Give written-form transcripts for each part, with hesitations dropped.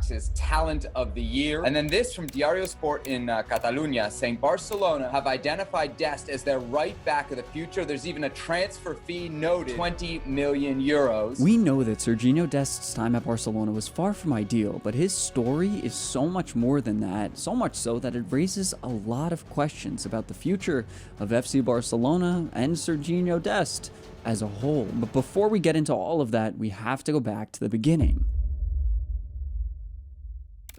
Ajax's Talent of the Year. And then this from Diario Sport in Catalunya, saying Barcelona have identified Dest as their right back of the future. There's even a transfer fee noted, 20 million euros. We know that Sergiño Dest's time at Barcelona was far from ideal, but his story is so much more than that, so much so that it raises a lot of questions about the future of FC Barcelona and Sergiño Dest as a whole. But before we get into all of that, we have to go back to the beginning.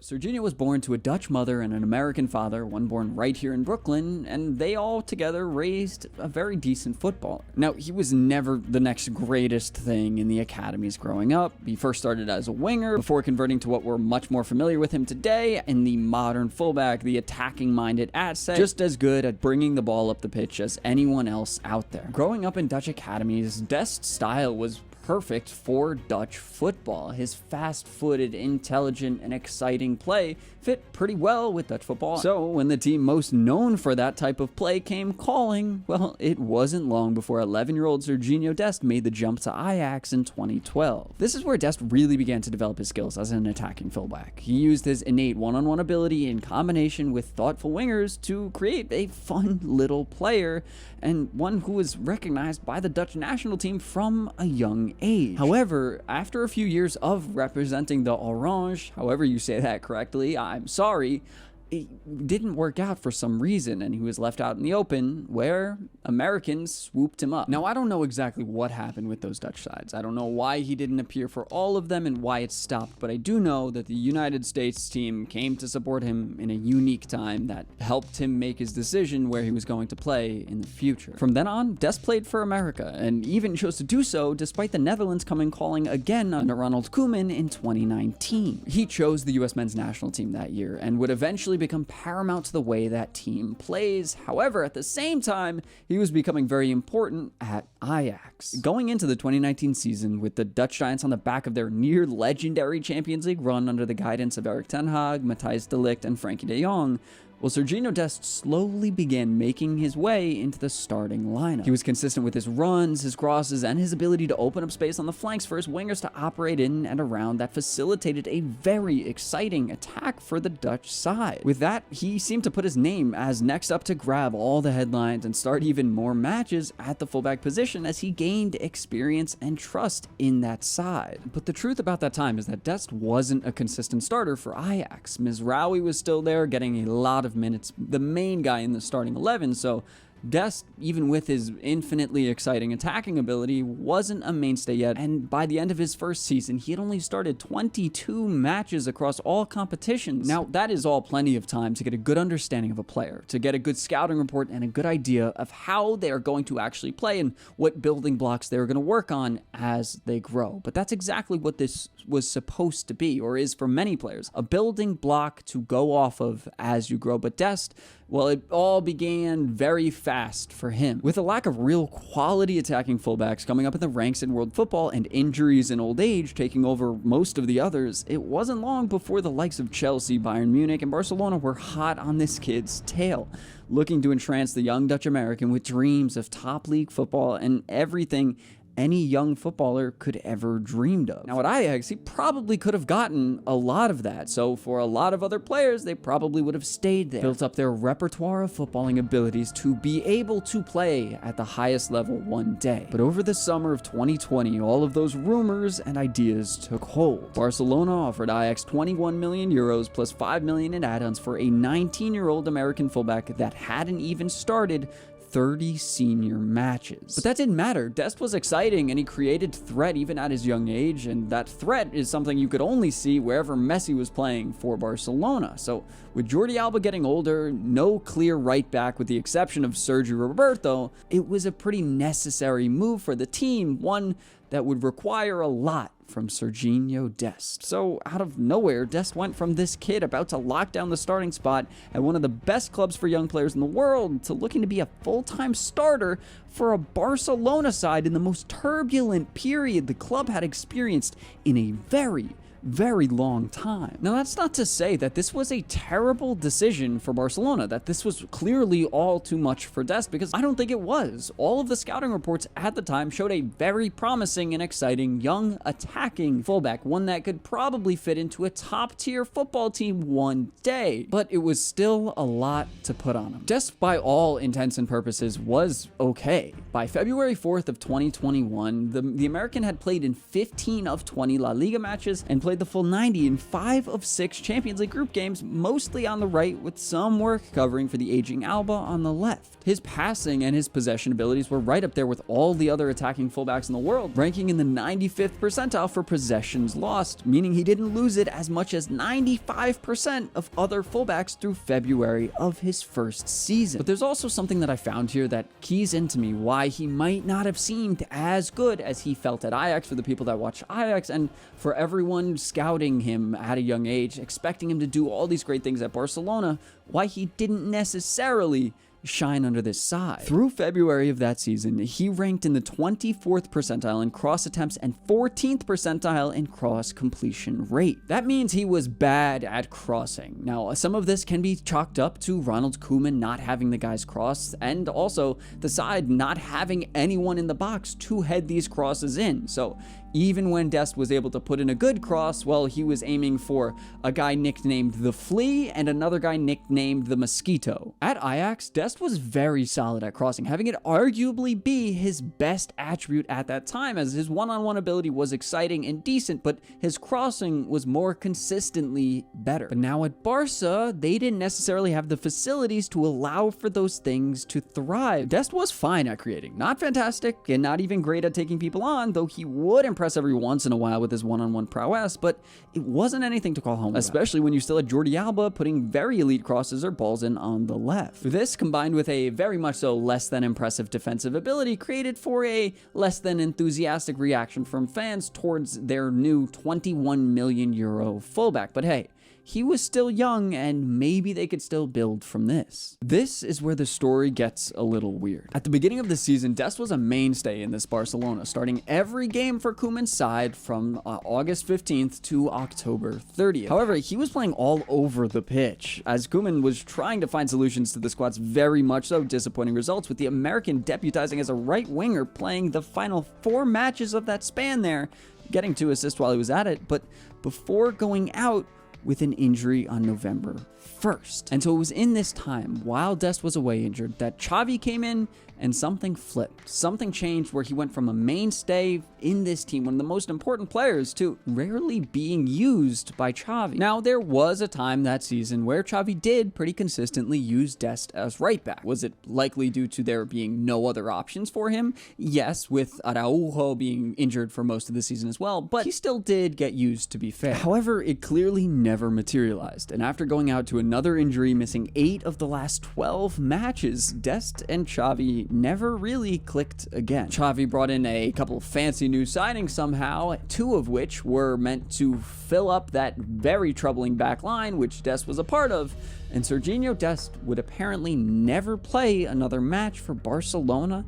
Sergiño was born to a Dutch mother and an American father, one born right here in Brooklyn, and they all together raised a very decent footballer. Now, he was never the next greatest thing in the academies growing up. He first started as a winger before converting to what we're much more familiar with him today in the modern fullback, the attacking-minded asset, just as good at bringing the ball up the pitch as anyone else out there. Growing up in Dutch academies, Dest's style was perfect for Dutch football. His fast-footed, intelligent, and exciting play fit pretty well with Dutch football. So when the team most known for that type of play came calling, well, it wasn't long before 11-year-old Sergiño Dest made the jump to Ajax in 2012. This is where Dest really began to develop his skills as an attacking fullback. He used his innate one-on-one ability in combination with thoughtful wingers to create a fun little player, and one who was recognized by the Dutch national team from a young age. However, after a few years of representing the Orange, however you say that correctly, I'm sorry, it didn't work out for some reason, and he was left out in the open where Americans swooped him up. Now, I don't know exactly what happened with those Dutch sides. I don't know why he didn't appear for all of them and why it stopped, but I do know that the United States team came to support him in a unique time that helped him make his decision where he was going to play in the future. From then on, Dest played for America, and even chose to do so despite the Netherlands coming calling again under Ronald Koeman in 2019. He chose the US men's national team that year and would eventually become paramount to the way that team plays. However, at the same time, he was becoming very important at Ajax. Going into the 2019 season with the Dutch Giants on the back of their near legendary Champions League run under the guidance of Erik ten Hag, Matthijs de Ligt, and Frenkie de Jong, well, Sergiño Dest slowly began making his way into the starting lineup. He was consistent with his runs, his crosses, and his ability to open up space on the flanks for his wingers to operate in and around that facilitated a very exciting attack for the Dutch side. With that, he seemed to put his name as next up to grab all the headlines and start even more matches at the fullback position as he gained experience and trust in that side. But the truth about that time is that Dest wasn't a consistent starter for Ajax. Mizraoui was still there, getting a lot of minutes, the main guy in the starting 11, so Dest, even with his infinitely exciting attacking ability, wasn't a mainstay yet, and by the end of his first season, he had only started 22 matches across all competitions. Now, that is all plenty of time to get a good understanding of a player, to get a good scouting report and a good idea of how they are going to actually play and what building blocks they're going to work on as they grow. But that's exactly what this was supposed to be, or is for many players, a building block to go off of as you grow. But Dest, well, it all began very fast for him. With a lack of real quality attacking fullbacks coming up in the ranks in world football and injuries and old age taking over most of the others, it wasn't long before the likes of Chelsea, Bayern Munich, and Barcelona were hot on this kid's tail, looking to entrance the young Dutch American with dreams of top league football and everything any young footballer could ever dreamed of. Now at Ajax, he probably could have gotten a lot of that, so for a lot of other players, they probably would have stayed there, built up their repertoire of footballing abilities to be able to play at the highest level one day. But over the summer of 2020, all of those rumors and ideas took hold. Barcelona offered Ajax 21 million euros plus 5 million in add-ons for a 19-year-old American fullback that hadn't even started 30 senior matches. But that didn't matter. Dest was exciting and he created threat even at his young age, and that threat is something you could only see wherever Messi was playing for Barcelona. So with Jordi Alba getting older, no clear right back with the exception of Sergio Roberto, it was a pretty necessary move for the team, one that would require a lot from Sergiño Dest. So out of nowhere, Dest went from this kid about to lock down the starting spot at one of the best clubs for young players in the world to looking to be a full-time starter for a Barcelona side in the most turbulent period the club had experienced in a very, very long time. Now, that's not to say that this was a terrible decision for Barcelona, that this was clearly all too much for Dest, because I don't think it was. All of the scouting reports at the time showed a very promising and exciting young attacking fullback, one that could probably fit into a top-tier football team one day, but it was still a lot to put on him. Dest, by all intents and purposes, was okay. By February 4th of 2021, the American had played in 15 of 20 La Liga matches and played the full 90 in 5 of 6 Champions League group games, mostly on the right with some work covering for the aging Alba on the left. His passing and his possession abilities were right up there with all the other attacking fullbacks in the world, ranking in the 95th percentile for possessions lost, meaning he didn't lose it as much as 95% of other fullbacks through February of his first season. But there's also something that I found here that keys into me why he might not have seemed as good as he felt at Ajax, for the people that watch Ajax, and for everyone scouting him at a young age, expecting him to do all these great things at Barcelona, why he didn't necessarily shine under this side. Through February of that season, he ranked in the 24th percentile in cross attempts and 14th percentile in cross completion rate. That means he was bad at crossing. Now, some of this can be chalked up to Ronald Koeman not having the guys cross, and also the side not having anyone in the box to head these crosses in. So even when Dest was able to put in a good cross, well, he was aiming for a guy nicknamed the Flea and another guy nicknamed the Mosquito. At Ajax, Dest was very solid at crossing, having it arguably be his best attribute at that time, as his one-on-one ability was exciting and decent, but his crossing was more consistently better. But now at Barca, they didn't necessarily have the facilities to allow for those things to thrive. Dest was fine at creating, not fantastic and not even great at taking people on, though he would impress every once in a while with his one-on-one prowess, but it wasn't anything to call home about, especially when you still had Jordi Alba putting very elite crosses or balls in on the left. This, combined with a very much so less than impressive defensive ability, created for a less than enthusiastic reaction from fans towards their new 21 million euro fullback. But hey, he was still young, and maybe they could still build from this. This is where the story gets a little weird. At the beginning of the season, Dest was a mainstay in this Barcelona, starting every game for Koeman's side from August 15th to October 30th. However, he was playing all over the pitch, as Koeman was trying to find solutions to the squad's very much so disappointing results, with the American debutizing as a right winger, playing the final 4 matches of that span there, getting 2 assists while he was at it, but before going out with an injury on November 1st. And so it was in this time, while Dest was away injured, that Chavi came in and something flipped. Something changed where he went from a mainstay in this team, one of the most important players, to rarely being used by Chavi. Now, there was a time that season where Chavi did pretty consistently use Dest as right back. Was it likely due to there being no other options for him? Yes, with Araujo being injured for most of the season as well, but he still did get used, to be fair. However, it clearly never materialized, and after going out to another injury, missing 8 of the last 12 matches, Dest and Chavi never really clicked again. Chavi brought in a couple of fancy new signings somehow, 2 of which were meant to fill up that very troubling back line, which Dest was a part of, and Sergiño Dest would apparently never play another match for Barcelona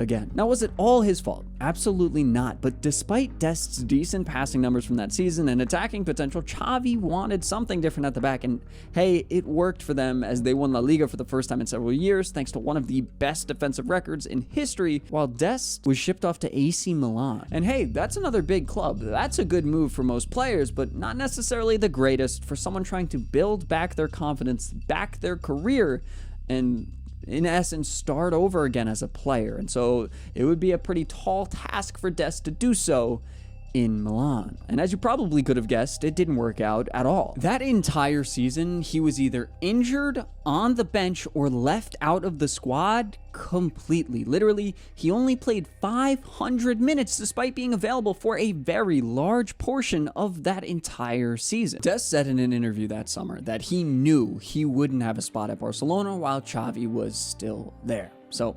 again. Now, was it all his fault? Absolutely not. But despite Dest's decent passing numbers from that season and attacking potential, Chavi wanted something different at the back, and hey, it worked for them as they won La Liga for the first time in several years, thanks to one of the best defensive records in history, while Dest was shipped off to AC Milan. And hey, that's another big club. That's a good move for most players, but not necessarily the greatest for someone trying to build back their confidence, back their career, and in essence, start over again as a player. And so it would be a pretty tall task for Dest to do so in Milan. And as you probably could have guessed, it didn't work out at all. That entire season, he was either injured, on the bench, or left out of the squad completely. Literally, he only played 500 minutes despite being available for a very large portion of that entire season. Dest said in an interview that summer that he knew he wouldn't have a spot at Barcelona while Chavi was still there. So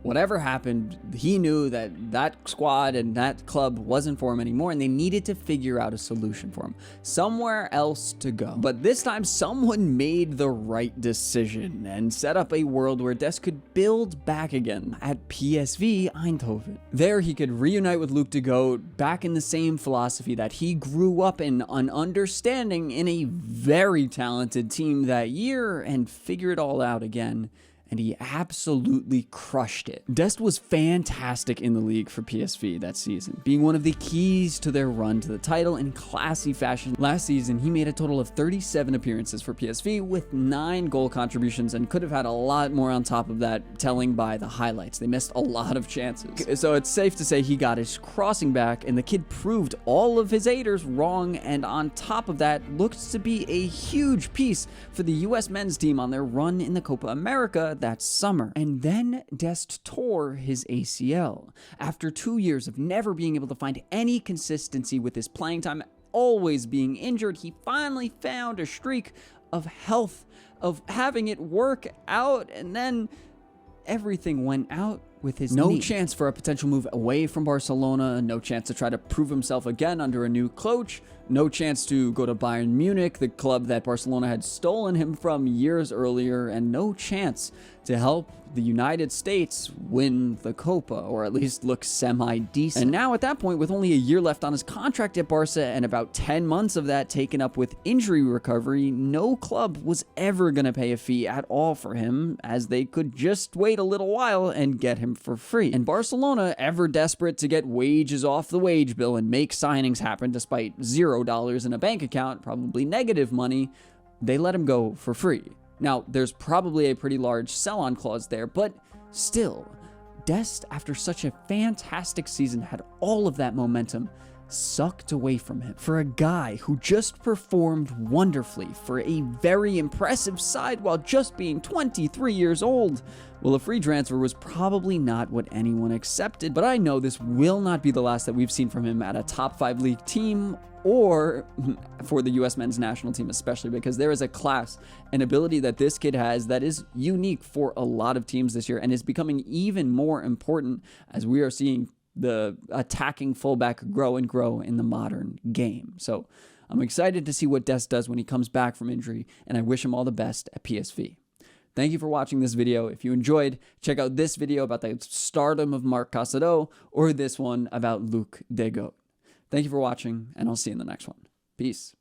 whatever happened, he knew that that squad and that club wasn't for him anymore, and they needed to figure out a solution for him, somewhere else to go. But this time, someone made the right decision and set up a world where Dest could build back again at PSV Eindhoven. There, he could reunite with Luc de Goat, back in the same philosophy that he grew up in, an understanding in a very talented team that year, and figure it all out again. And he absolutely crushed it. Dest was fantastic in the league for PSV that season, being one of the keys to their run to the title in classy fashion. Last season, he made a total of 37 appearances for PSV with 9 goal contributions, and could have had a lot more on top of that, telling by the highlights. They missed a lot of chances. So it's safe to say he got his crossing back, and the kid proved all of his haters wrong, and on top of that, looked to be a huge piece for the US men's team on their run in the Copa America that summer. And then Dest tore his ACL. After 2 years of never being able to find any consistency with his playing time, always being injured, he finally found a streak of health, of having it work out, and then everything went out with his knee. No chance for a potential move away from Barcelona, no chance to try to prove himself again under a new coach, no chance to go to Bayern Munich, the club that Barcelona had stolen him from years earlier, and no chance to help the United States win the Copa, or at least look semi-decent. And now at that point, with only a year left on his contract at Barca and about 10 months of that taken up with injury recovery, no club was ever going to pay a fee at all for him, as they could just wait a little while and get him for free. And Barcelona, ever desperate to get wages off the wage bill and make signings happen despite $0 in a bank account, probably negative money, they let him go for free. Now, there's probably a pretty large sell-on clause there, but still, Dest, after such a fantastic season, had all of that momentum sucked away from him. For a guy who just performed wonderfully for a very impressive side while just being 23 years old, well, a free transfer was probably not what anyone accepted, but I know this will not be the last that we've seen from him at a top 5 league team, or for the US men's national team especially, because there is a class and ability that this kid has that is unique for a lot of teams this year, and is becoming even more important as we are seeing the attacking fullback grow and grow in the modern game. So I'm excited to see what Dest does when he comes back from injury, and I wish him all the best at PSV. Thank you for watching this video. If you enjoyed, check out this video about the stardom of Marc Casado, or this one about Luc de Goat. Thank you for watching, and I'll see you in the next one. Peace.